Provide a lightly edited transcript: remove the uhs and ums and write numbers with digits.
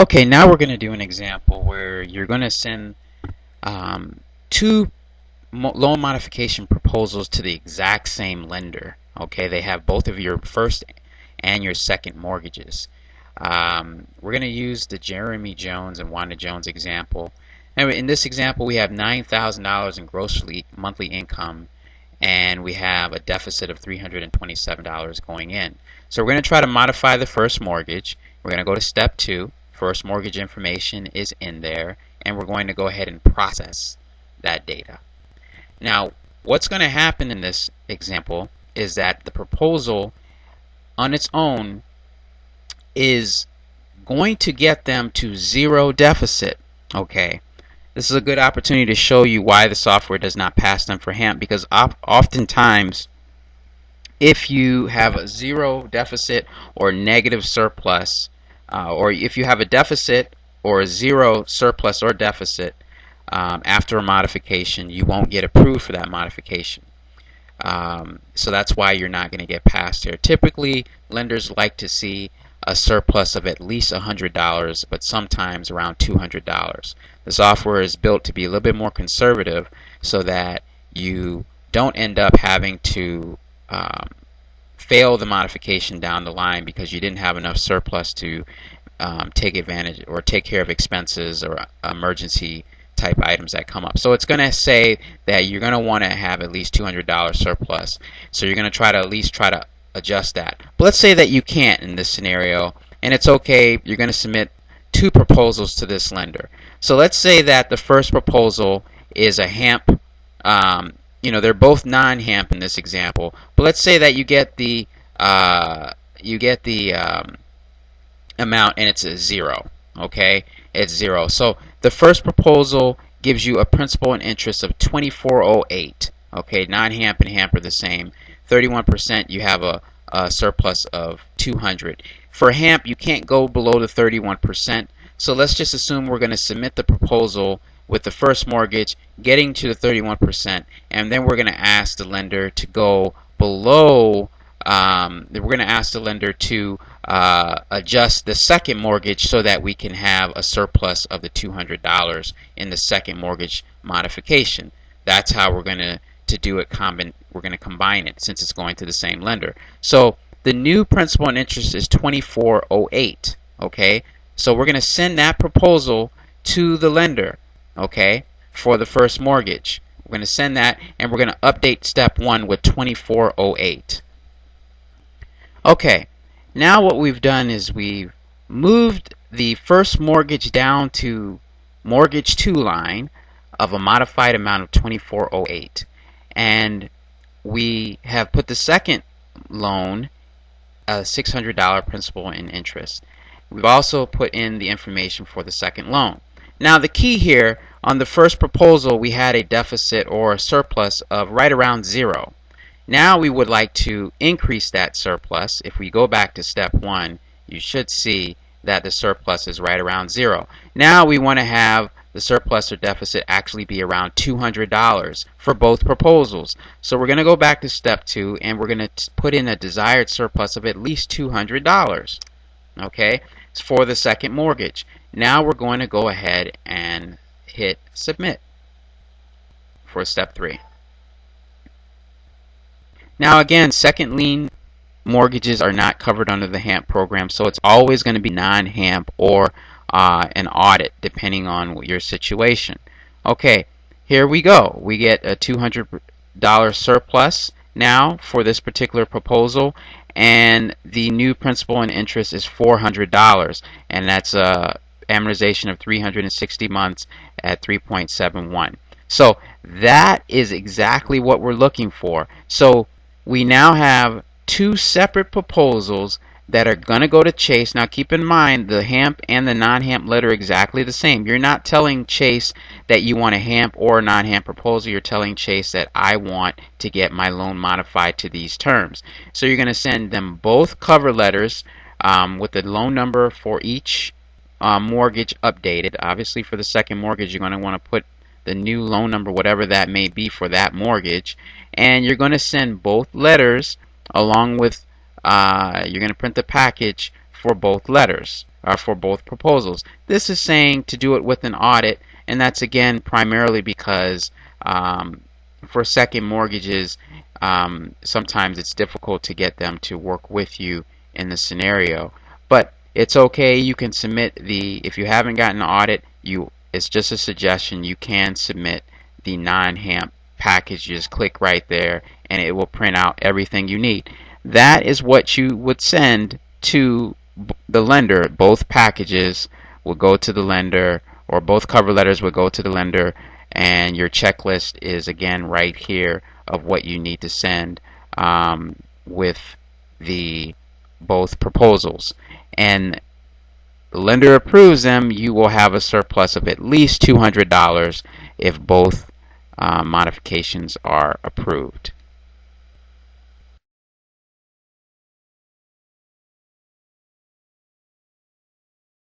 Okay, now we're going to do an example where you're going to send two loan modification proposals to the exact same lender. Okay, they have both of your first and your second mortgages. We're going to use the Jeremy Jones and Wanda Jones example. And in this example, we have $9,000 in gross monthly income, and we have a deficit of $327 going in. So we're going to try to modify the first mortgage. We're going to go to step 2. First mortgage information is in there, and we're going to go ahead and process that data. Now, what's going to happen in this example is that the proposal on its own is going to get them to zero deficit. Okay, this is a good opportunity to show you why the software does not pass them for HAMP, because oftentimes if you have a zero deficit or negative surplus, or if you have a deficit or a zero surplus or deficit after a modification, you won't get approved for that modification. So that's why you're not going to get passed here. Typically, lenders like to see a surplus of at least $100, but sometimes around $200. The software is built to be a little bit more conservative so that you don't end up having to fail the modification down the line because you didn't have enough surplus to take advantage or take care of expenses or emergency type items that come up. So it's going to say that you're going to want to have at least $200 surplus. So you're going to try to adjust that. But let's say that you can't in this scenario, and it's okay. You're going to submit two proposals to this lender. So let's say that the first proposal is a HAMP. They're both non-HAMP in this example. But let's say that you get the amount and it's a zero. Okay, it's zero. So the first proposal gives you a principal and interest of $2408. Okay, non-HAMP and HAMP are the same. 31%, you have a surplus of $200. For HAMP, you can't go below the 31%. So let's just assume we're going to submit the proposal with the first mortgage getting to the 31%, and then we're going to ask the lender to go below. We're going to ask the lender to adjust the second mortgage so that we can have a surplus of the $200 in the second mortgage modification. That's how we're going to do it. We're going to combine it since it's going to the same lender. So the new principal and interest is $2408. Okay, so we're going to send that proposal to the lender. Okay, for the first mortgage, we're going to send that, and we're going to update step 1 with $2408. Okay, now what we've done is we've moved the first mortgage down to mortgage 2 line of a modified amount of $2408, and we have put the second loan $600 principal and interest. We've also put in the information for the second loan. Now the key here, on the first proposal we had a deficit or a surplus of right around zero. Now we would like to increase that surplus. If we go back to step 1, you should see that the surplus is right around zero. Now we want to have the surplus or deficit actually be around $200 for both proposals. So we're going to go back to step 2, and we're going to put in a desired surplus of at least $200. Okay, it's for the second mortgage. Now we're going to go ahead and hit submit for step 3. Now again, second lien mortgages are not covered under the HAMP program, so it's always going to be non-HAMP or an audit depending on your situation. Okay, here we go. We get a $200 surplus now for this particular proposal, and the new principal and interest is $400, and that's a amortization of 360 months at 3.71. So that is exactly what we're looking for. So we now have two separate proposals that are going to go to Chase. Now keep in mind, the HAMP and the non-HAMP letter are exactly the same. You're not telling Chase that you want a HAMP or a non-HAMP proposal. You're telling Chase that I want to get my loan modified to these terms. So you're going to send them both cover letters with the loan number for each mortgage updated. Obviously for the second mortgage, you're going to want to put the new loan number, whatever that may be for that mortgage, and you're going to send both letters along with you're going to print the package for both letters, or for both proposals. This is saying to do it with an audit, and that's again primarily because for second mortgages, sometimes it's difficult to get them to work with you in the scenario. But it's okay. You can submit if you haven't gotten an audit, it's just a suggestion. You can submit the non-HAMP package. You just click right there and it will print out everything you need. That is what you would send to the lender. Both packages will go to the lender, or both cover letters will go to the lender, and your checklist is again right here of what you need to send with the both proposals. And the lender approves them, you will have a surplus of at least $200 if both modifications are approved.